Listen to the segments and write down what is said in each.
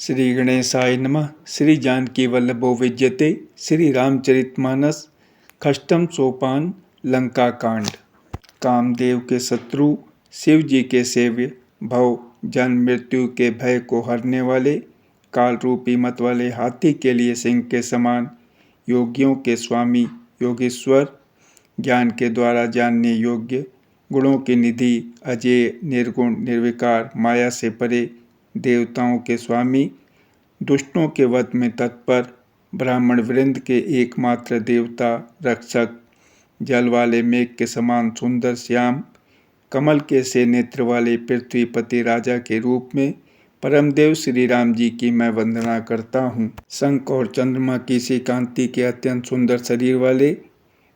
श्री गणेशाय नमः। श्री जानकी वल्लभो विद्यते। श्री रामचरितमानस खष्टम सोपान लंका कांड। कामदेव के शत्रु शिव जी के सेव्य, भव जन्म मृत्यु के भय को हरने वाले, काल रूपी मत वाले हाथी के लिए सिंह के समान, योगियों के स्वामी योगेश्वर, ज्ञान के द्वारा जानने योग्य, गुणों की निधि, अजेय निर्गुण निर्विकार, माया से परे, देवताओं के स्वामी, दुष्टों के वध में तत्पर, ब्राह्मण वृंद के एकमात्र देवता रक्षक, जल वाले मेघ के समान सुंदर श्याम, कमल के से नेत्र वाले पृथ्वीपति राजा के रूप में परमदेव श्री राम जी की मैं वंदना करता हूँ। शंख और चंद्रमा की सी कांति के अत्यंत सुंदर शरीर वाले,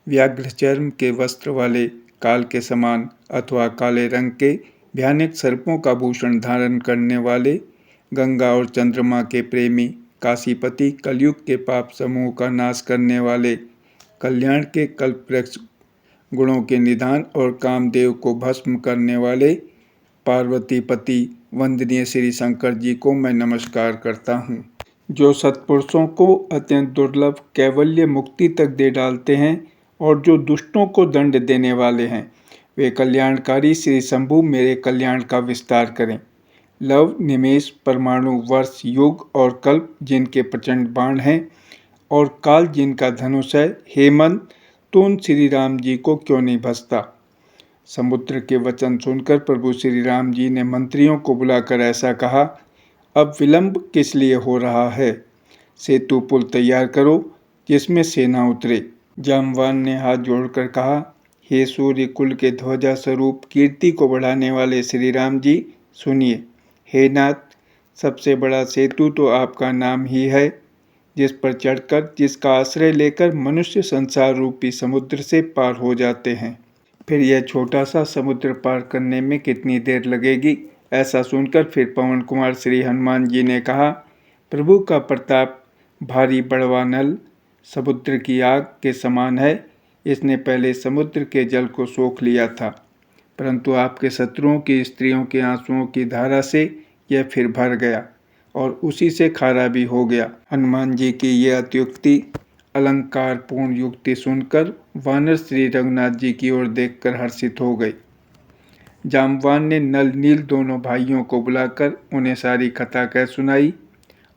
व्याघ्र चर्म के वस्त्र वाले, काल के समान अथवा काले रंग के भयानक सर्पों का भूषण धारण करने वाले, गंगा और चंद्रमा के प्रेमी, काशीपति, कलयुग के पाप समूह का नाश करने वाले, कल्याण के कल्पवृक्ष, गुणों के निधान और कामदेव को भस्म करने वाले पार्वतीपति वंदनीय श्री शंकर जी को मैं नमस्कार करता हूँ। जो सत्पुरुषों को अत्यंत दुर्लभ कैवल्य मुक्ति तक दे डालते हैं और जो दुष्टों को दंड देने वाले हैं, वे कल्याणकारी श्री शंभु मेरे कल्याण का विस्तार करें। लव, निमेष, परमाणु, वर्ष, युग और कल्प जिनके प्रचंड बाण हैं और काल जिनका धनुष है, हेमंत तो उन श्री राम जी को क्यों नहीं भसता। समुद्र के वचन सुनकर प्रभु श्री राम जी ने मंत्रियों को बुलाकर ऐसा कहा, अब विलंब किस लिए हो रहा है, सेतु पुल तैयार करो जिसमें सेना उतरे। जामवान ने हाथ जोड़कर कहा, हे सूर्य कुल के ध्वजा स्वरूप कीर्ति को बढ़ाने वाले श्री राम जी, सुनिए। हे नाथ, सबसे बड़ा सेतु तो आपका नाम ही है, जिस पर चढ़कर, जिसका आश्रय लेकर मनुष्य संसार रूपी समुद्र से पार हो जाते हैं। फिर यह छोटा सा समुद्र पार करने में कितनी देर लगेगी। ऐसा सुनकर फिर पवन कुमार श्री हनुमान जी ने कहा, प्रभु का प्रताप भारी बड़वा नल समुद्र की आग के समान है। इसने पहले समुद्र के जल को सोख लिया था, परंतु आपके शत्रुओं की स्त्रियों के आंसुओं की धारा से यह फिर भर गया और उसी से खारा भी हो गया। हनुमान जी की यह अत्युक्ति अलंकार पूर्ण युक्ति सुनकर वानर श्री रघुनाथ जी की ओर देखकर हर्षित हो गए। जामवान ने नल नील दोनों भाइयों को बुलाकर उन्हें सारी कथा कह सुनाई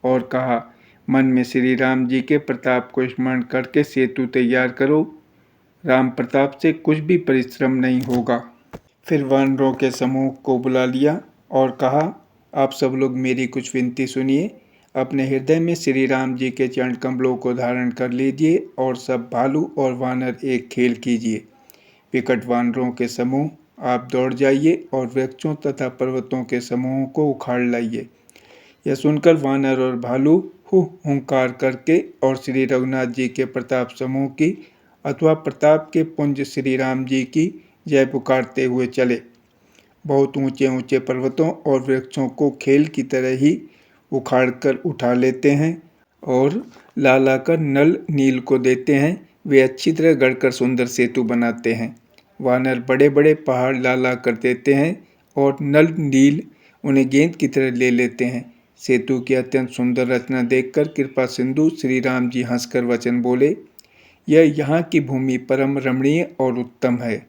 और कहा, मन में श्री राम जी के प्रताप को स्मरण करके सेतु तैयार करो, राम प्रताप से कुछ भी परिश्रम नहीं होगा। फिर वानरों के समूह को बुला लिया और कहा, आप सब लोग मेरी कुछ विनती सुनिए। अपने हृदय में श्री राम जी के चरण कमलों को धारण कर लीजिए और सब भालू और वानर एक खेल कीजिए। विकट वानरों के समूह, आप दौड़ जाइए और वृक्षों तथा पर्वतों के समूहों को उखाड़ लाइए। यह सुनकर वानर और भालू हुंकार करके और श्री रघुनाथ जी के प्रताप समूह की अथवा प्रताप के पुंज श्री राम जी की जय पुकारते हुए चले। बहुत ऊंचे ऊंचे पर्वतों और वृक्षों को खेल की तरह ही उखाड़कर उठा लेते हैं और ला लाकर नल नील को देते हैं। वे अच्छी तरह गढ़कर सुंदर सेतु बनाते हैं। वानर बड़े बड़े पहाड़ ला ला कर देते हैं और नल नील उन्हें गेंद की तरह ले लेते हैं। सेतु की अत्यंत सुंदर रचना देखकर कृपा सिंधु श्री राम जी हंसकर वचन बोले, यह यहाँ की भूमि परम रमणीय और उत्तम है।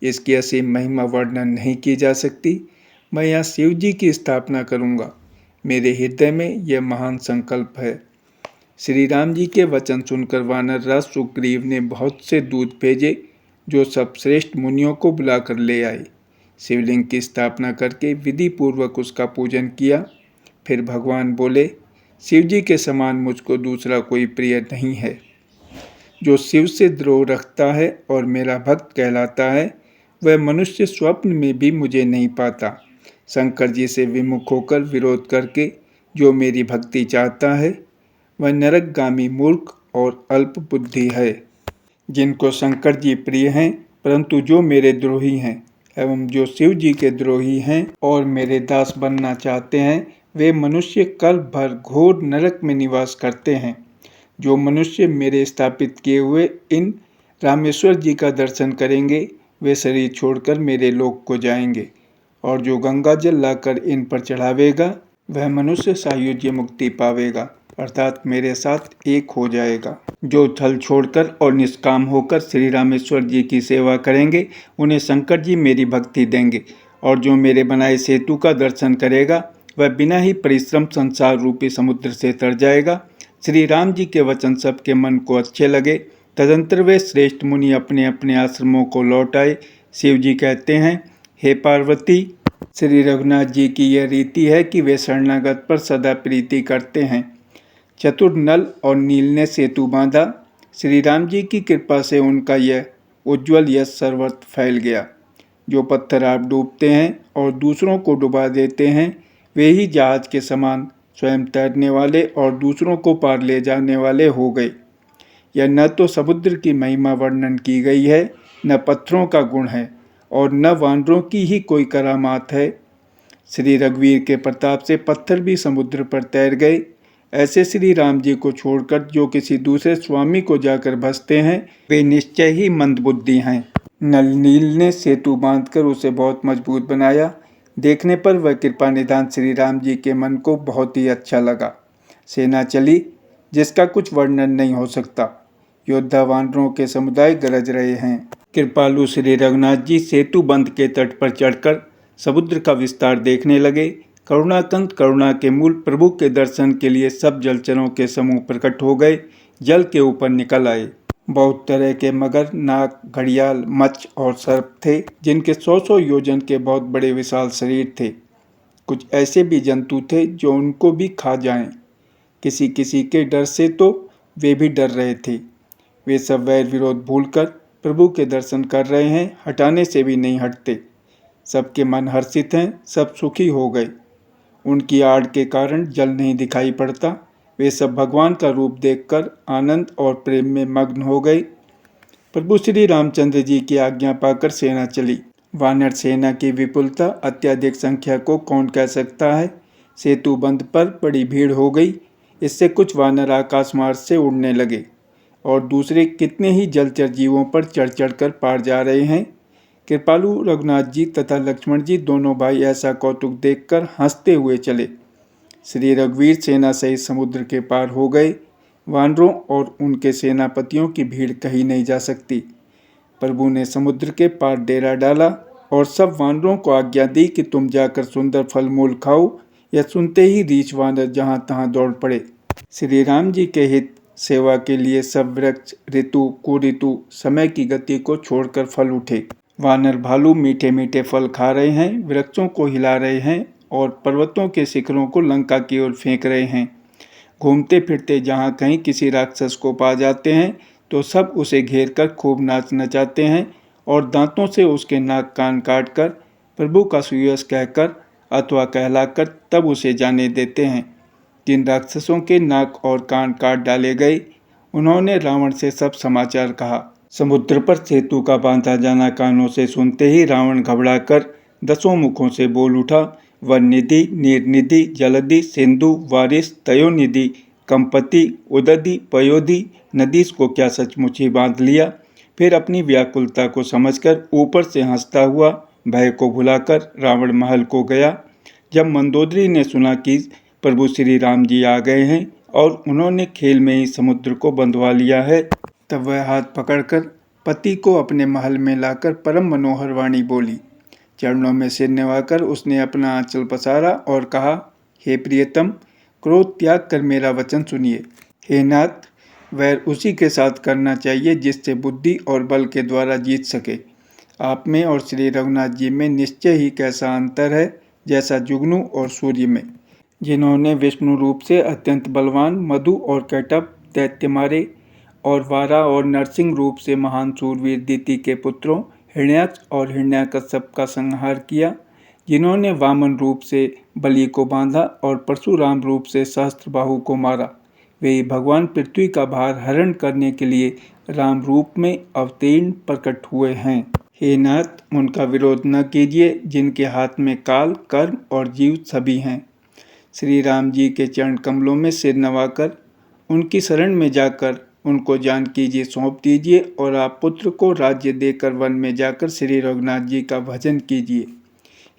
इसकी असीम महिमा वर्णन नहीं की जा सकती। मैं यहाँ शिव जी की स्थापना करूँगा। मेरे हृदय में यह महान संकल्प है। श्री राम जी के वचन सुनकर वानर राज सुग्रीव ने बहुत से दूत भेजे, जो सब श्रेष्ठ मुनियों को बुलाकर ले आए। शिवलिंग की स्थापना करके विधि पूर्वक उसका पूजन किया। फिर भगवान बोले, शिव जी के समान मुझको दूसरा कोई प्रिय नहीं है। जो शिव से द्रोह रखता है और मेरा भक्त कहलाता है, वह मनुष्य स्वप्न में भी मुझे नहीं पाता। शंकर जी से विमुख होकर विरोध करके जो मेरी भक्ति चाहता है, वह नरकगामी मूर्ख और अल्प बुद्धि है। जिनको शंकर जी प्रिय हैं, परंतु जो मेरे द्रोही हैं एवं जो शिव जी के द्रोही हैं और मेरे दास बनना चाहते हैं, वे मनुष्य कल्प भर घोर नरक में निवास करते हैं। जो मनुष्य मेरे स्थापित किए हुए इन रामेश्वर जी का दर्शन करेंगे, वे शरीर छोड़कर मेरे लोक को जाएंगे, और जो गंगा जल लाकर इन पर चढ़ावेगा, वह मनुष्य सायुज्य मुक्ति पावेगा, अर्थात मेरे साथ एक हो जाएगा। जो छल छोड़कर और निष्काम होकर श्री रामेश्वर जी की सेवा करेंगे, उन्हें शंकर जी मेरी भक्ति देंगे, और जो मेरे बनाए सेतु का दर्शन करेगा, वह बिना ही परिश्रम संसार रूपी समुद्र से तर जाएगा। श्री राम जी के वचन सबके मन को अच्छे लगे। तदंतर वे श्रेष्ठ मुनि अपने अपने आश्रमों को लौट आए। शिव जी कहते हैं, हे पार्वती, श्री रघुनाथ जी की यह रीति है कि वे शरणागत पर सदा प्रीति करते हैं। चतुर नल और नील ने सेतु बांधा। श्री राम जी की कृपा से उनका यह उज्ज्वल यश सर्वत्र फैल गया। जो पत्थर आप डूबते हैं और दूसरों को डुबा देते हैं, वे ही जहाज के समान स्वयं तैरने वाले और दूसरों को पार ले जाने वाले हो गए। यह न तो समुद्र की महिमा वर्णन की गई है, न पत्थरों का गुण है, और न वानरों की ही कोई करामात है। श्री रघुवीर के प्रताप से पत्थर भी समुद्र पर तैर गए। ऐसे श्री राम जी को छोड़कर जो किसी दूसरे स्वामी को जाकर बसते हैं, वे निश्चय ही मंदबुद्धि हैं। नल नील ने सेतु बांधकर उसे बहुत मजबूत बनाया। देखने पर वह कृपा निधान श्री राम जी के मन को बहुत ही अच्छा लगा। सेना चली जिसका कुछ वर्णन नहीं हो सकता। योद्धा वानरों के समुदाय गरज रहे हैं। कृपालु श्री रघुनाथ जी सेतु बंध के तट पर चढ़कर समुद्र का विस्तार देखने लगे। करुणाकंत करुणा के मूल प्रभु के दर्शन के लिए सब जलचरों के समूह प्रकट हो गए, जल के ऊपर निकल आए। बहुत तरह के मगर, नाग, घड़ियाल, मच्छ और सर्प थे, जिनके 100-100 योजन के बहुत बड़े विशाल शरीर थे। कुछ ऐसे भी जंतु थे जो उनको भी खा जाएं। किसी किसी के डर से तो वे भी डर रहे थे। वे सब वैर विरोध भूलकर प्रभु के दर्शन कर रहे हैं, हटाने से भी नहीं हटते। सबके मन हर्षित हैं, सब सुखी हो गए। उनकी आड़ के कारण जल नहीं दिखाई पड़ता। वे सब भगवान का रूप देखकर आनंद और प्रेम में मग्न हो गए। प्रभु श्री रामचंद्र जी की आज्ञा पाकर सेना चली। वानर सेना की विपुलता, अत्यधिक संख्या को कौन कह सकता है। सेतु बंध पर बड़ी भीड़ हो गई। इससे कुछ वानर आकाश मार्ग से उड़ने लगे और दूसरे कितने ही जलचर जीवों पर चढ़ चढ़कर पार जा रहे हैं। कृपालु रघुनाथ जी तथा लक्ष्मण जी दोनों भाई ऐसा कौतुक देखकर हंसते हुए चले। श्री रघुवीर सेना सहित समुद्र के पार हो गए। वानरों और उनके सेनापतियों की भीड़ कही नहीं जा सकती। प्रभु ने समुद्र के पार डेरा डाला और सब वानरों को आज्ञा दी कि तुम जाकर सुंदर फल मूल खाओ। यह सुनते ही रीछ वानर जहाँ तहाँ दौड़ पड़े। श्री राम जी के हित सेवा के लिए सब वृक्ष, ऋतु कुऋतु, समय की गति को छोड़कर फल उठे। वानर भालू मीठे मीठे फल खा रहे हैं, वृक्षों को हिला रहे हैं और पर्वतों के शिखरों को लंका की ओर फेंक रहे हैं। घूमते फिरते जहाँ कहीं किसी राक्षस को पा जाते हैं तो सब उसे घेर कर खूब नाच नचाते हैं और दांतों से उसके नाक कान काट कर प्रभु का सुयश कहकर अथवा कहलाकर तब उसे जाने देते हैं। जिन राक्षसों के नाक और कान काट डाले गए, उन्होंने रावण से सब समाचार कहा। समुद्र पर सेतु का बांधा जाना कानों से सुनते ही रावण घबराकर 10 मुखों से बोल उठा, वननिधि, नीरनिधि, जलधि, सिंधु, वारिस, तयोनिधि, कंपति, उदधि, पयोधि, नदीस को क्या सचमुच ही बांध लिया। फिर अपनी व्याकुलता को समझकर ऊपर से हंसता हुआ भय को भुलाकर रावण महल को गया। जब मंदोदरी ने सुना कि प्रभु श्री राम जी आ गए हैं और उन्होंने खेल में ही समुद्र को बंधवा लिया है, तब वह हाथ पकड़कर पति को अपने महल में लाकर परम मनोहर वाणी बोली। चरणों में सिर निवाकर उसने अपना आंचल पसारा और कहा, हे प्रियतम, क्रोध त्याग कर मेरा वचन सुनिए। हे नाथ, वैर उसी के साथ करना चाहिए जिससे बुद्धि और बल के द्वारा जीत सके। आप में और श्री रघुनाथ जी में निश्चय ही कैसा अंतर है, जैसा जुगनू और सूर्य में। जिन्होंने विष्णु रूप से अत्यंत बलवान मधु और कैटभ दैत्य मारे और वारा और नरसिंह रूप से महान सूरवीर दिति के पुत्रों हिरण्याक्ष और हिरण्याकश्यप का संहार किया। जिन्होंने वामन रूप से बलि को बांधा और परशुराम रूप से सहस्त्रबाहु को मारा, वे ही भगवान पृथ्वी का भार हरण करने के लिए राम रूप में अवतीर्ण प्रकट हुए हैं। हे नाथ, उनका विरोध न कीजिए जिनके हाथ में काल, कर्म और जीव सभी हैं। श्री राम जी के चरण कमलों में सिर नवाकर उनकी शरण में जाकर उनको जानकी जी सौंप दीजिए और आप पुत्र को राज्य देकर वन में जाकर श्री रघुनाथ जी का भजन कीजिए।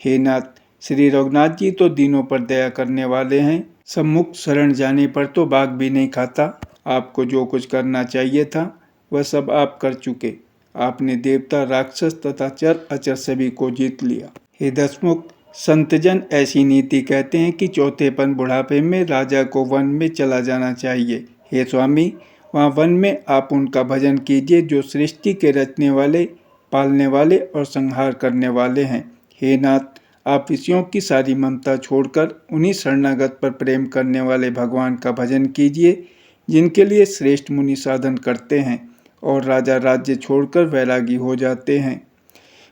हे नाथ, श्री रघुनाथ जी तो दीनों पर दया करने वाले हैं, सम्मुख शरण जाने पर तो बाग भी नहीं खाता। आपको जो कुछ करना चाहिए था वह सब आप कर चुके। आपने देवता, राक्षस तथा चर अचर सभी को जीत लिया। हे दशमुख, संतजन ऐसी नीति कहते हैं कि चौथेपन बुढ़ापे में राजा को वन में चला जाना चाहिए। हे स्वामी, वहाँ वन में आप उनका भजन कीजिए जो सृष्टि के रचने वाले, पालने वाले और संहार करने वाले हैं। हे नाथ, आप विषयों की सारी ममता छोड़कर उन्हीं शरणागत पर प्रेम करने वाले भगवान का भजन कीजिए जिनके लिए श्रेष्ठ मुनि साधन करते हैं और राजा राज्य छोड़कर वैरागी हो जाते हैं।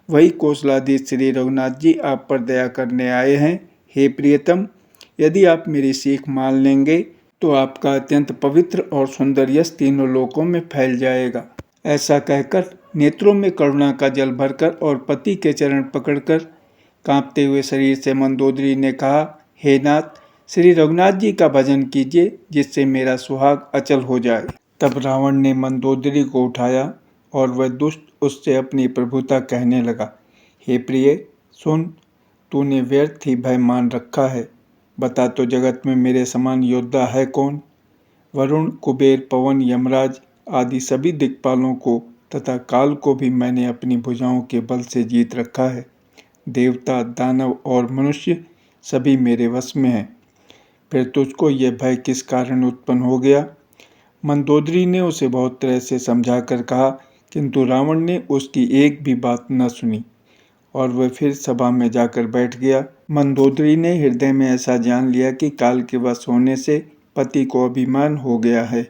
वही कौशलाधीश श्री रघुनाथ जी आप पर दया करने आए हैं। हे प्रियतम, यदि आप मेरी सीख मान लेंगे तो आपका अत्यंत पवित्र और सुंदर यश तीनों लोकों में फैल जाएगा। ऐसा कहकर नेत्रों में करुणा का जल भरकर और पति के चरण पकड़कर कांपते हुए शरीर से मंदोदरी ने कहा, हे नाथ, श्री रघुनाथ जी का भजन कीजिए जिससे मेरा सुहाग अचल हो जाए। तब रावण ने मंदोदरी को उठाया और वह दुष्ट उससे अपनी प्रभुता कहने लगा, हे प्रिय, सुन, तूने व्यर्थ ही भय मान रखा है। बता तो जगत में मेरे समान योद्धा है कौन? वरुण, कुबेर, पवन, यमराज आदि सभी दिक्पालों को तथा काल को भी मैंने अपनी भुजाओं के बल से जीत रखा है। देवता, दानव और मनुष्य सभी मेरे वश में हैं। फिर तुझको यह भय किस कारण उत्पन्न हो गया? मंदोदरी ने उसे बहुत तरह से समझा कर कहा, किंतु रावण ने उसकी एक भी बात न सुनी और वह फिर सभा में जाकर बैठ गया। मंदोदरी ने हृदय में ऐसा जान लिया कि काल के वश होने से पति को अभिमान हो गया है।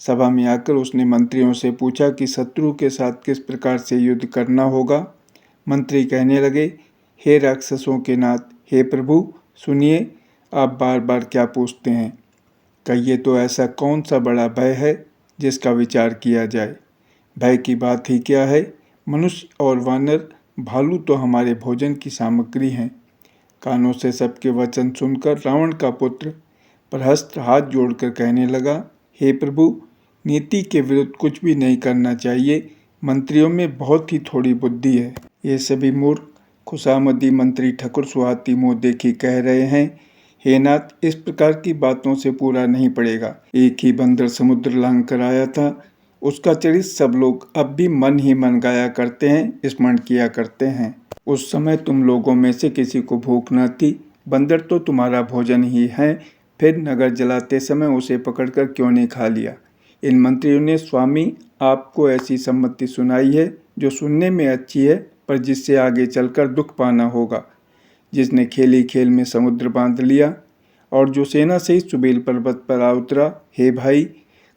सभा में आकर उसने मंत्रियों से पूछा कि शत्रु के साथ किस प्रकार से युद्ध करना होगा। मंत्री कहने लगे, हे राक्षसों के नाथ, हे प्रभु, सुनिए, आप बार बार क्या पूछते हैं? कहिए तो ऐसा कौन सा बड़ा भय है जिसका विचार किया जाए? भय की बात ही क्या है? मनुष्य और वानर, भालू तो हमारे भोजन की सामग्री हैं। कानों से सबके वचन सुनकर रावण का पुत्र प्रहस्त हाथ जोड़कर कहने लगा, हे प्रभु, नीति के विरुद्ध कुछ भी नहीं करना चाहिए। मंत्रियों में बहुत ही थोड़ी बुद्धि है। ये सभी मूर्ख खुशामदी मंत्री ठकुर सुहाती मुँह देखी कह रहे हैं, हे नाथ, इस प्रकार की बातों से पूरा नहीं पड़ेगा। एक ही बंदर समुद्र लांघ कर आया था, उसका चरित्र सब लोग अब भी मन ही मन गाया करते हैं, स्मरण किया करते हैं। उस समय तुम लोगों में से किसी को भूख न थी, बंदर तो तुम्हारा भोजन ही है, फिर नगर जलाते समय उसे पकड़कर क्यों नहीं खा लिया? इन मंत्रियों ने स्वामी आपको ऐसी सम्मति सुनाई है जो सुनने में अच्छी है पर जिससे आगे चलकर दुख पाना होगा। जिसने खेली खेल में समुद्र बांध लिया और जो सेना सहित सुबेल पर्वत पर आ उतरा, हे भाई,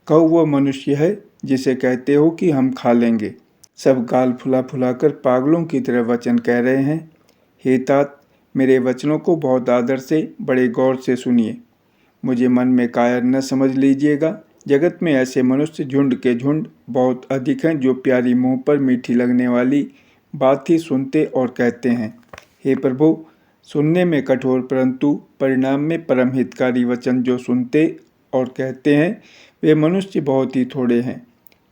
कहो वह मनुष्य है जिसे कहते हो कि हम खा लेंगे। सब गाल फुला फुलाकर पागलों की तरह वचन कह रहे हैं। हे तात, मेरे वचनों को बहुत आदर से, बड़े गौर से सुनिए। मुझे मन में कायर न समझ लीजिएगा। जगत में ऐसे मनुष्य झुंड के झुंड बहुत अधिक हैं जो प्यारी मुंह पर मीठी लगने वाली बात ही सुनते और कहते हैं। हे प्रभु, सुनने में कठोर परंतु परिणाम में परम हितकारी वचन जो सुनते और कहते हैं वे मनुष्य बहुत ही थोड़े हैं।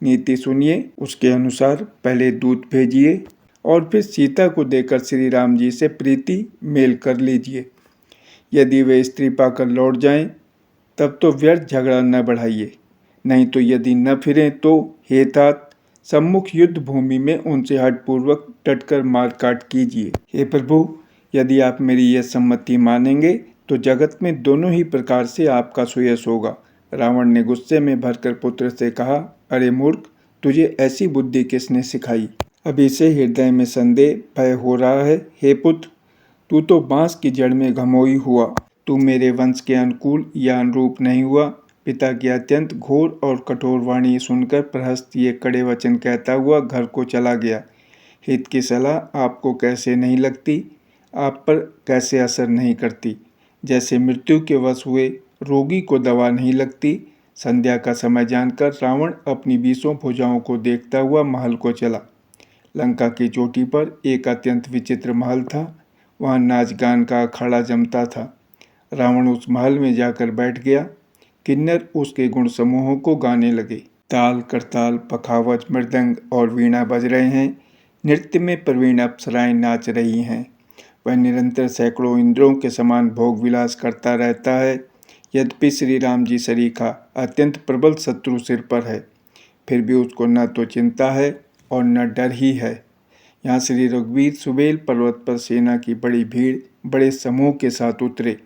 नीति सुनिए, उसके अनुसार पहले दूत भेजिए और फिर सीता को देकर श्री राम जी से प्रीति मेल कर लीजिए। यदि वे स्त्री पाकर लौट जाएं, तब तो व्यर्थ झगड़ा न बढ़ाइए, नहीं तो यदि न फिरें तो हे तात, सम्मुख युद्ध भूमि में उनसे हठपूर्वक डटकर मार काट कीजिए। हे प्रभु, यदि आप मेरी यह सम्मति मानेंगे तो जगत में दोनों ही प्रकार से आपका सुयश होगा। रावण ने गुस्से में भरकर पुत्र से कहा, अरे मूर्ख, तुझे ऐसी बुद्धि किसने सिखाई? अभी से हृदय में संदेह भय हो रहा है। हे पुत्र, तू तो बांस की जड़ में घमोई हुआ, तू मेरे वंश के अनुकूल या अनुरूप नहीं हुआ। पिता की अत्यंत घोर और कठोर वाणी सुनकर प्रहस्त ये कड़े वचन कहता हुआ घर को चला गया। हित की सलाह आपको कैसे नहीं लगती, आप पर कैसे असर नहीं करती? जैसे मृत्यु के वश हुए रोगी को दवा नहीं लगती। संध्या का समय जानकर रावण अपनी 20 भुजाओं को देखता हुआ महल को चला। लंका की चोटी पर एक अत्यंत विचित्र महल था। वहाँ नाच गान का अखाड़ा जमता था। रावण उस महल में जाकर बैठ गया। किन्नर उसके गुण समूहों को गाने लगे। ताल, करताल, पखावज, मृदंग और वीणा बज रहे हैं। नृत्य में प्रवीण अप्सराएं नाच रही हैं। वह निरंतर सैकड़ों इंद्रियों के समान भोग विलास करता रहता है। यद्यपि श्री राम जी सरीखा अत्यंत प्रबल शत्रु सिर पर है, फिर भी उसको न तो चिंता है और न डर ही है। यहाँ श्री रघुवीर सुबेल पर्वत पर सेना की बड़ी भीड़ बड़े समूह के साथ उतरे।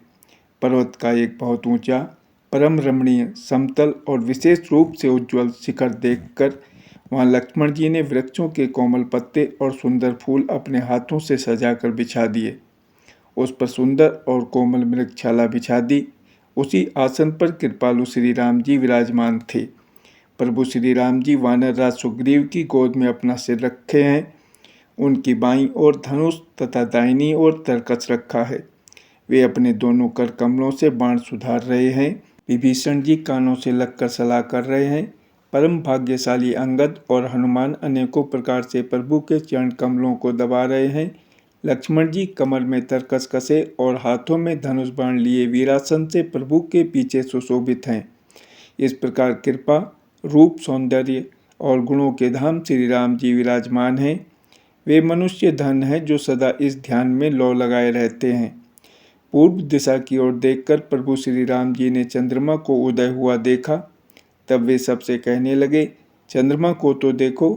पर्वत का एक बहुत ऊंचा, परम रमणीय, समतल और विशेष रूप से उज्ज्वल शिखर देखकर वहाँ लक्ष्मण जी ने वृक्षों के कोमल पत्ते और सुंदर फूल अपने हाथों से सजाकर बिछा दिए। उस पर सुंदर और कोमल मृगशाला बिछा दी। उसी आसन पर कृपालु श्री राम जी विराजमान थे। प्रभु श्री राम जी वानर राज सुग्रीव की गोद में अपना सिर रखे हैं। उनकी बाईं ओर धनुष तथा दाहिनी ओर तरकस रखा है। वे अपने दोनों कर कमलों से बाण सुधार रहे हैं। विभीषण जी कानों से लगकर सलाह कर रहे हैं। परम भाग्यशाली अंगद और हनुमान अनेकों प्रकार से प्रभु के चरण कमलों को दबा रहे हैं। लक्ष्मण जी कमर में तरकस कसे और हाथों में धनुष बाण लिए वीरासन से प्रभु के पीछे सुशोभित हैं। इस प्रकार कृपा, रूप, सौंदर्य और गुणों के धाम श्री राम जी विराजमान हैं। वे मनुष्य धन है जो सदा इस ध्यान में लौ लगाए रहते हैं। पूर्व दिशा की ओर देखकर प्रभु श्री राम जी ने चंद्रमा को उदय हुआ देखा। तब वे सबसे कहने लगे, चंद्रमा को तो देखो,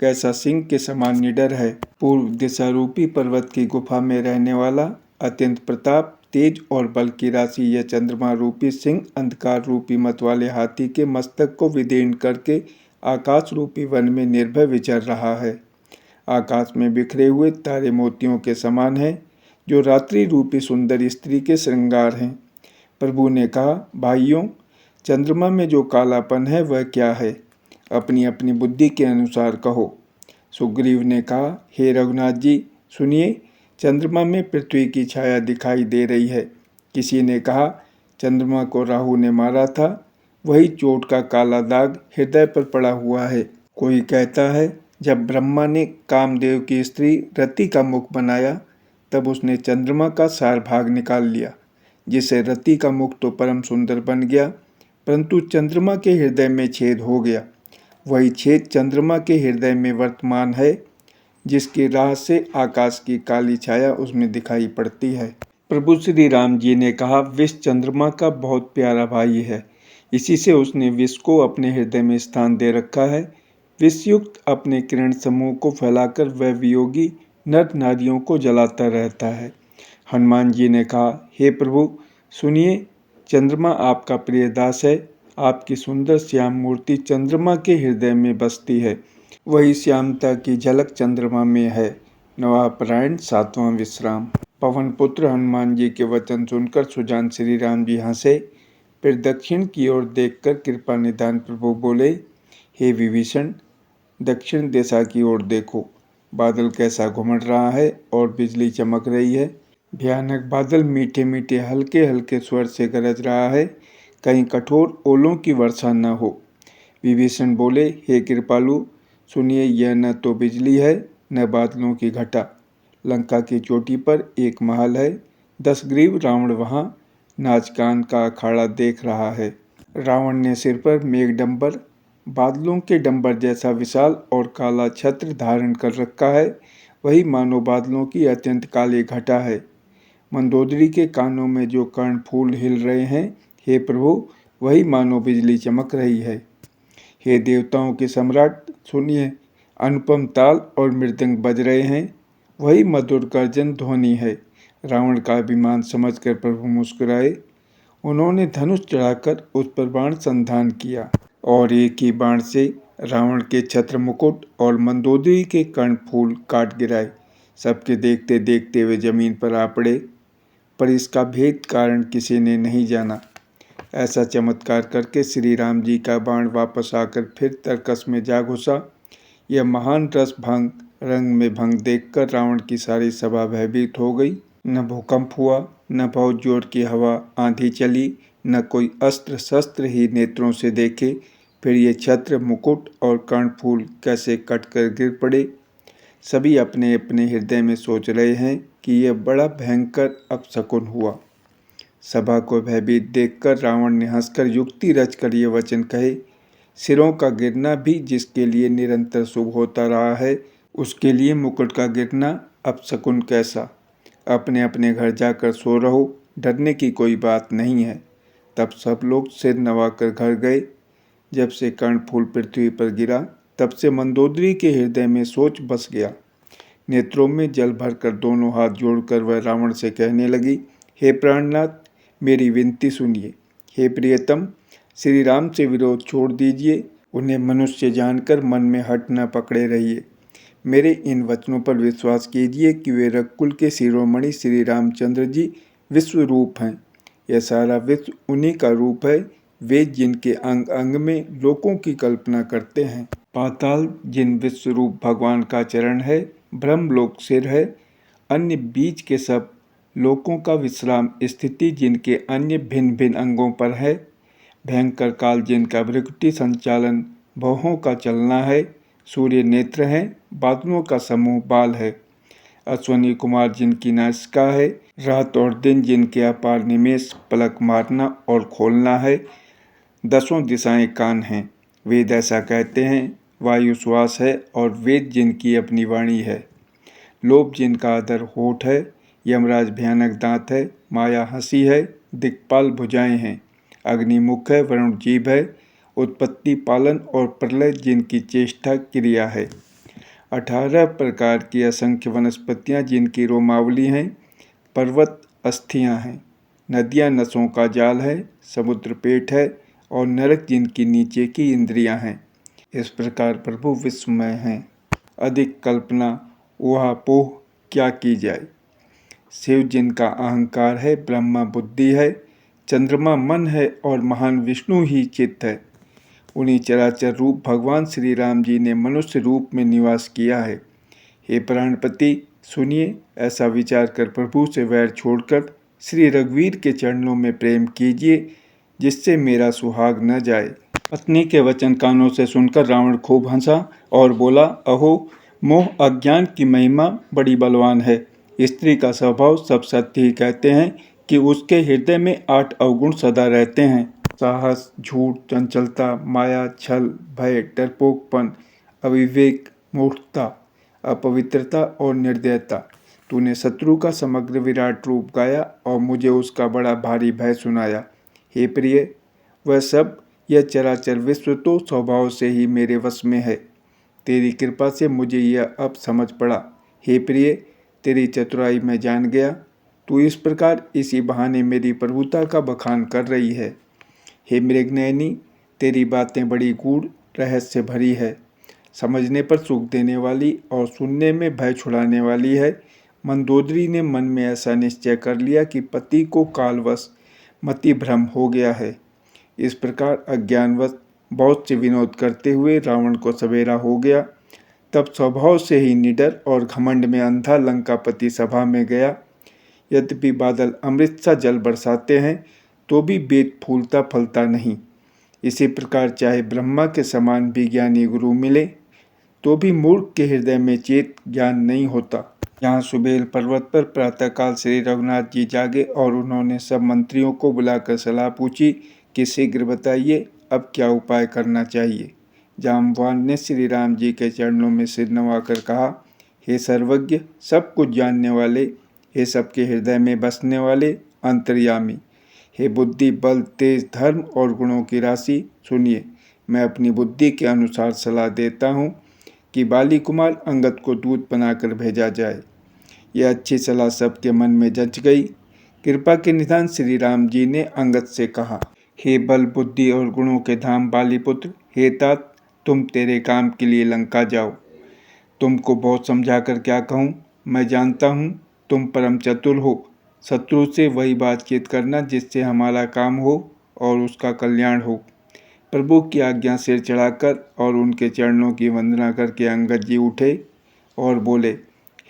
कैसा सिंह के समान निडर है। पूर्व दिशा रूपी पर्वत की गुफा में रहने वाला अत्यंत प्रताप, तेज और बल की राशि यह चंद्रमा रूपी सिंह अंधकार रूपी मत वाले हाथी के मस्तक को विदीर्ण करके आकाश रूपी वन में निर्भय विचर रहा है। आकाश में बिखरे हुए तारे मोतियों के समान हैं, जो रात्रि रूपी सुंदर स्त्री के श्रृंगार हैं। प्रभु ने कहा, भाइयों, चंद्रमा में जो कालापन है वह क्या है? अपनी अपनी बुद्धि के अनुसार कहो। सुग्रीव ने कहा, हे रघुनाथ जी, सुनिए, चंद्रमा में पृथ्वी की छाया दिखाई दे रही है। किसी ने कहा, चंद्रमा को राहु ने मारा था, वही चोट का काला दाग हृदय पर पड़ा हुआ है। कोई कहता है, जब ब्रह्मा ने कामदेव की स्त्री रति का मुख बनाया, तब उसने चंद्रमा का सार भाग निकाल लिया, जिससे रति का मुख तो परम सुंदर बन गया, परंतु चंद्रमा के हृदय में छेद हो गया। वही छेद चंद्रमा के हृदय में वर्तमान है, जिसकी राह से आकाश की काली छाया उसमें दिखाई पड़ती है। प्रभु श्री राम जी ने कहा, विष चंद्रमा का बहुत प्यारा भाई है, इसी से उसने विष को अपने हृदय में स्थान दे रखा है। विषयुक्त अपने किरण समूह को फैलाकर वह वियोगी नर नारियों को जलाता रहता है। हनुमान जी ने कहा, हे प्रभु, सुनिए, चंद्रमा आपका प्रिय दास है। आपकी सुंदर श्याम मूर्ति चंद्रमा के हृदय में बसती है। वही श्यामता की झलक चंद्रमा में है। नवापरायण 7वां विश्राम। पवन पुत्र हनुमान जी के वचन सुनकर सुजान श्री राम जी हंसे। फिर दक्षिण की ओर देखकर कृपा निधान प्रभु बोले, हे विभीषण, दक्षिण दिशा की ओर देखो, बादल कैसा घुमड़ रहा है और बिजली चमक रही है। भयानक बादल मीठे मीठे हल्के हल्के स्वर से गरज रहा है, कहीं कठोर ओलों की वर्षा न हो। विभीषण बोले, हे कृपालु, सुनिए, यह न तो बिजली है न बादलों की घटा। लंका की चोटी पर एक महल है, 10 ग्रीव रावण वहाँ नाच गान का अखाड़ा देख रहा है। रावण ने सिर पर मेघडंबर, बादलों के डंबर जैसा विशाल और काला छत्र धारण कर रखा है। वही मानो बादलों की अत्यंत काली घटा है। मंदोदरी के कानों में जो कर्ण फूल हिल रहे हैं, हे प्रभु, वही मानो बिजली चमक रही है। हे देवताओं के सम्राट, सुनिए, अनुपम ताल और मृदंग बज रहे हैं, वही मधुर गर्जन ध्वनि है। रावण का अभिमान समझकर प्रभु मुस्कुराए। उन्होंने धनुष चढ़ाकर उस पर बाण संधान किया और एक ही बाण से रावण के छत्र मुकुट और मंदोदरी के कर्णफूल काट गिराए। सबके देखते देखते वे जमीन पर आ पड़े, पर इसका भेद कारण किसी ने नहीं जाना। ऐसा चमत्कार करके श्री राम जी का बाण वापस आकर फिर तरकस में जा घुसा। यह महान रस भंग रंग में भंग देखकर रावण की सारी सभा भयभीत हो गई। न भूकंप हुआ, न बहुत जोर की हवा आंधी चली, न कोई अस्त्र शस्त्र ही नेत्रों से देखे। फिर ये छत्र, मुकुट और कर्णफूल कैसे कटकर गिर पड़े। सभी अपने अपने हृदय में सोच रहे हैं कि यह बड़ा भयंकर अपशकुन हुआ। सभा को भयभीत देखकर रावण ने हंसकर युक्ति रचकर ये वचन कहे, सिरों का गिरना भी जिसके लिए निरंतर शुभ होता रहा है, उसके लिए मुकुट का गिरना अपशकुन कैसा। अपने अपने घर जाकर सो रहो, डरने की कोई बात नहीं है। तब सब लोग सिर नवाकर घर गए। जब से कर्णफूल पृथ्वी पर गिरा, तब से मंदोदरी के हृदय में सोच बस गया। नेत्रों में जल भरकर दोनों हाथ जोड़कर वह रावण से कहने लगी, हे प्राणनाथ, मेरी विनती सुनिए। हे प्रियतम, श्री राम से विरोध छोड़ दीजिए। उन्हें मनुष्य जानकर मन में हट न पकड़े रहिए। मेरे इन वचनों पर विश्वास कीजिए कि वे रघुकुल के शिरोमणि श्री रामचंद्र जी विश्व रूप हैं। यह सारा विश्व उन्हीं का रूप है। वे जिनके अंग अंग में लोकों की कल्पना करते हैं। पाताल जिन विश्व रूप भगवान का चरण है, ब्रह्मलोक सिर है, अन्य बीच के सब लोकों का विश्राम स्थिति जिनके अन्य भिन्न भिन्न अंगों पर है, भयंकर काल जिनका भृकुटी संचालन भवों का चलना है, सूर्य नेत्र हैं, बादलों का समूह बाल है, अश्वनी कुमार जिनकी नासिका है, रात और दिन जिनके अपार निमेष पलक मारना और खोलना है, दसों दिशाएं कान हैं, वेद ऐसा कहते हैं, वायु श्वास है और वेद जिनकी अपनी वाणी है, लोभ जिनका अधर होठ है, यमराज भयानक दांत है, माया हंसी है, दिक्पाल भुजाएं हैं, अग्निमुख है, वरुण जीभ है, उत्पत्ति पालन और प्रलय जिनकी चेष्टा क्रिया है, 18 प्रकार की असंख्य वनस्पतियां जिनकी रोमावली हैं, पर्वत अस्थियां हैं, नदियां नसों का जाल है, समुद्र पेट है और नरक जिनकी नीचे की इंद्रियां हैं। इस प्रकार प्रभु विस्मय हैं, अधिक कल्पना ऊहापोह क्या की जाए। शिव जिनका अहंकार है, ब्रह्मा बुद्धि है, चंद्रमा मन है और महान विष्णु ही चित्त है। उन्हीं चराचर रूप भगवान श्री राम जी ने मनुष्य रूप में निवास किया है। हे प्राणपति, सुनिए, ऐसा विचार कर प्रभु से वैर छोड़कर श्री रघुवीर के चरणों में प्रेम कीजिए, जिससे मेरा सुहाग न जाए। पत्नी के वचन कानों से सुनकर रावण खूब हंसा और बोला, अहो, मोह अज्ञान की महिमा बड़ी बलवान है। स्त्री का स्वभाव सब सत्य ही कहते हैं कि उसके हृदय में 8 अवगुण सदा रहते हैं, साहस, झूठ, चंचलता, माया, छल, भय, डरपोकपन, अविवेक, मूर्खता, अपवित्रता और निर्दयता। तूने शत्रु का समग्र विराट रूप गाया और मुझे उसका बड़ा भारी भय सुनाया। हे प्रिय, वह सब, यह चराचर विश्व तो स्वभाव से ही मेरे वश में है। तेरी कृपा से मुझे यह अब समझ पड़ा। हे प्रिय, तेरी चतुराई मैं जान गया। तू इस प्रकार इसी बहाने मेरी प्रभुता का बखान कर रही है। हे मृगनयनी, तेरी बातें बड़ी गूढ़ रहस्य भरी है, समझने पर सुख देने वाली और सुनने में भय छुड़ाने वाली है। मंदोदरी ने मन में ऐसा निश्चय कर लिया कि पति को कालवश मति भ्रम हो गया है। इस प्रकार अज्ञानवश बहुत से विनोद करते हुए रावण को सवेरा हो गया। तब स्वभाव से ही निडर और घमंड में अंधा लंकापति सभा में गया। यद्यपि बादल अमृत सा जल बरसाते हैं, तो भी वेद फूलता फलता नहीं। इसी प्रकार चाहे ब्रह्मा के समान भी ज्ञानी गुरु मिले, तो भी मूर्ख के हृदय में चेत ज्ञान नहीं होता। यहाँ सुबेल पर्वत पर प्रातःकाल श्री रघुनाथ जी जागे और उन्होंने सब मंत्रियों को बुलाकर सलाह पूछी कि शीघ्र बताइए, अब क्या उपाय करना चाहिए। जाम्बवान ने श्री राम जी के चरणों में सिर नवाकर कहा, हे सर्वज्ञ, सब कुछ जानने वाले, हे सबके हृदय में बसने वाले अंतर्यामी, हे बुद्धि, बल, तेज, धर्म और गुणों की राशि, सुनिए, मैं अपनी बुद्धि के अनुसार सलाह देता हूँ कि बाली कुमार अंगद को दूत बनाकर भेजा जाए। यह अच्छी सलाह सबके मन में जच गई। कृपा के निधान श्री राम जी ने अंगद से कहा, हे बल, बुद्धि और गुणों के धाम बालीपुत्र, हे तात, तुम तेरे काम के लिए लंका जाओ। तुमको बहुत समझाकर क्या कहूँ, मैं जानता हूँ तुम परम चतुर हो। शत्रु से वही बातचीत करना जिससे हमारा काम हो और उसका कल्याण हो। प्रभु की आज्ञा सिर चढ़ाकर और उनके चरणों की वंदना करके अंगद जी उठे और बोले,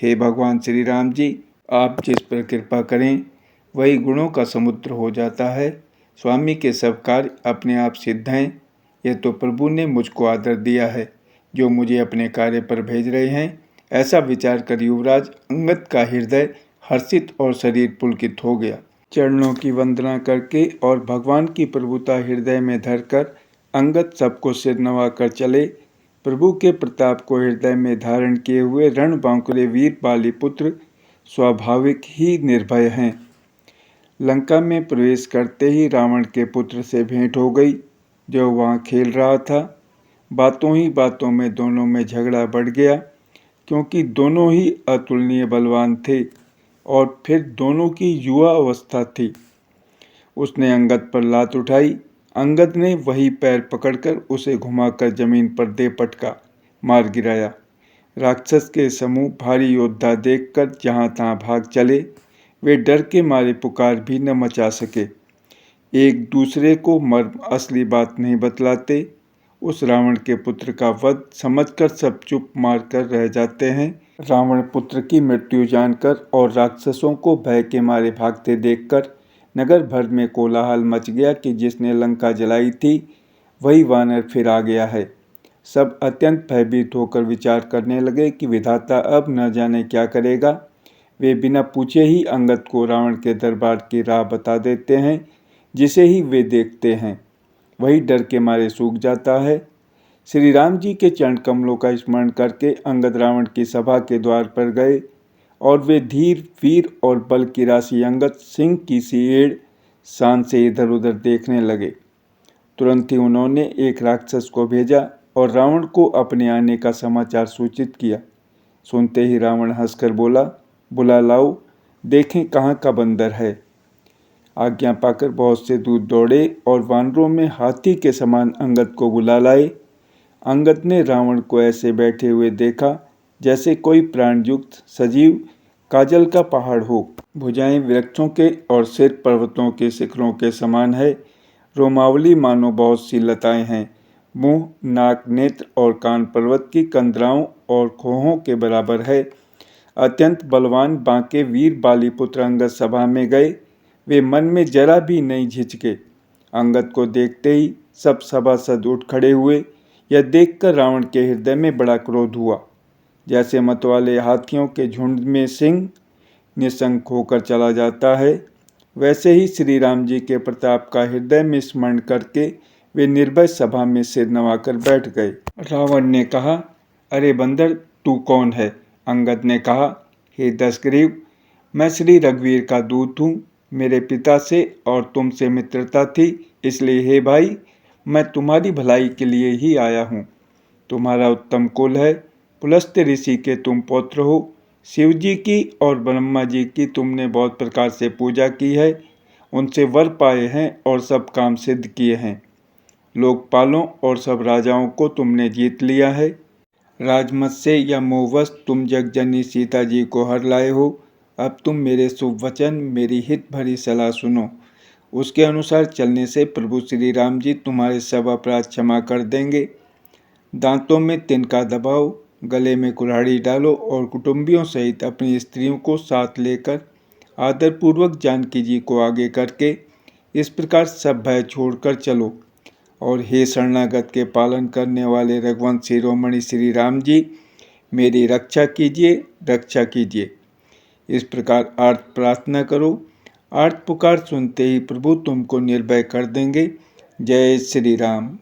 हे भगवान श्री राम जी, आप जिस पर कृपा करें वही गुणों का समुद्र हो जाता है। स्वामी के सब कार्य अपने आप सिद्ध हैं। यह तो प्रभु ने मुझको आदर दिया है, जो मुझे अपने कार्य पर भेज रहे हैं। ऐसा विचार कर युवराज अंगद का हृदय हर्षित और शरीर पुलकित हो गया। चरणों की वंदना करके और भगवान की प्रभुता हृदय में धरकर अंगद सबको सिर नवा कर चले। प्रभु के प्रताप को हृदय में धारण किए हुए रणबांकुरे वीर बालीपुत्र स्वाभाविक ही निर्भय हैं। लंका में प्रवेश करते ही रावण के पुत्र से भेंट हो गई, जो वहाँ खेल रहा था। बातों ही बातों में दोनों में झगड़ा बढ़ गया, क्योंकि दोनों ही अतुलनीय बलवान थे और फिर दोनों की युवा अवस्था थी। उसने अंगद पर लात उठाई। अंगद ने वही पैर पकड़कर उसे घुमाकर जमीन पर दे पटका, मार गिराया। राक्षस के समूह भारी योद्धा देखकर जहाँ तहाँ भाग चले। वे डर के मारे पुकार भी न मचा सके। एक दूसरे को मर्म असली बात नहीं बतलाते। उस रावण के पुत्र का वध समझकर सब चुप मार कर रह जाते हैं। रावण पुत्र की मृत्यु जानकर और राक्षसों को भय के मारे भागते देखकर नगर भर में कोलाहल मच गया कि जिसने लंका जलाई थी वही वानर फिर आ गया है। सब अत्यंत भयभीत होकर विचार करने लगे कि विधाता अब न जाने क्या करेगा। वे बिना पूछे ही अंगद को रावण के दरबार की राह बता देते हैं। जिसे ही वे देखते हैं वही डर के मारे सूख जाता है। श्री राम जी के चरण कमलों का स्मरण करके अंगद रावण की सभा के द्वार पर गए और वे धीर, वीर और बल की राशि अंगद सिंह की सी एड़ शान से इधर उधर देखने लगे। तुरंत ही उन्होंने एक राक्षस को भेजा और रावण को अपने आने का समाचार सूचित किया। सुनते ही रावण हंसकर बोला, बुला लाओ, देखें कहाँ का बंदर है। आज्ञा पाकर बहुत से दूत दौड़े और वानरों में हाथी के समान अंगद को बुला लाए। अंगद ने रावण को ऐसे बैठे हुए देखा जैसे कोई प्राणयुक्त सजीव काजल का पहाड़ हो। भुजाएं वृक्षों के और सिर पर्वतों के शिखरों के समान है। रोमावली मानो बहुत सी लताएं हैं। मुंह, नाक, नेत्र और कान पर्वत की कंदराओं और खोहों के बराबर है। अत्यंत बलवान बांके वीर बालीपुत्र अंगद सभा में गए। वे मन में जरा भी नहीं झिझके। अंगद को देखते ही सब सभासद उठ खड़े हुए। यह देखकर रावण के हृदय में बड़ा क्रोध हुआ। जैसे मतवाले हाथियों के झुंड में सिंह निशंक होकर चला जाता है, वैसे ही श्री राम जी के प्रताप का हृदय में स्मरण करके वे निर्भय सभा में सिर नवाकर बैठ गए। रावण ने कहा, अरे बंदर, तू कौन है? अंगद ने कहा, हे दशग्रीव, मैं श्री रघुवीर का दूत हूँ। मेरे पिता से और तुमसे मित्रता थी, इसलिए हे भाई, मैं तुम्हारी भलाई के लिए ही आया हूँ। तुम्हारा उत्तम कुल है। पुलस्त्य ऋषि के तुम पौत्र हो। शिव जी की और ब्रह्मा जी की तुमने बहुत प्रकार से पूजा की है। उनसे वर पाए हैं और सब काम सिद्ध किए हैं। लोकपालों और सब राजाओं को तुमने जीत लिया है। राजमत से या मोहवश तुम जगजननी सीता जी को हर लाए हो। अब तुम मेरे शुभ वचन, मेरी हित भरी सलाह सुनो। उसके अनुसार चलने से प्रभु श्री राम जी तुम्हारे सब अपराध क्षमा कर देंगे। दांतों में तिनका दबाओ, गले में कुल्हाड़ी डालो और कुटुंबियों सहित अपनी स्त्रियों को साथ लेकर आदरपूर्वक जानकी जी को आगे करके इस प्रकार सब भय छोड़कर चलो। और हे शरणागत के पालन करने वाले रघुवंश शिरोमणि श्री राम जी, मेरी रक्षा कीजिए, रक्षा कीजिए। इस प्रकार आर्त प्रार्थना करो। आर्त पुकार सुनते ही प्रभु तुमको निर्भय कर देंगे। जय श्री राम।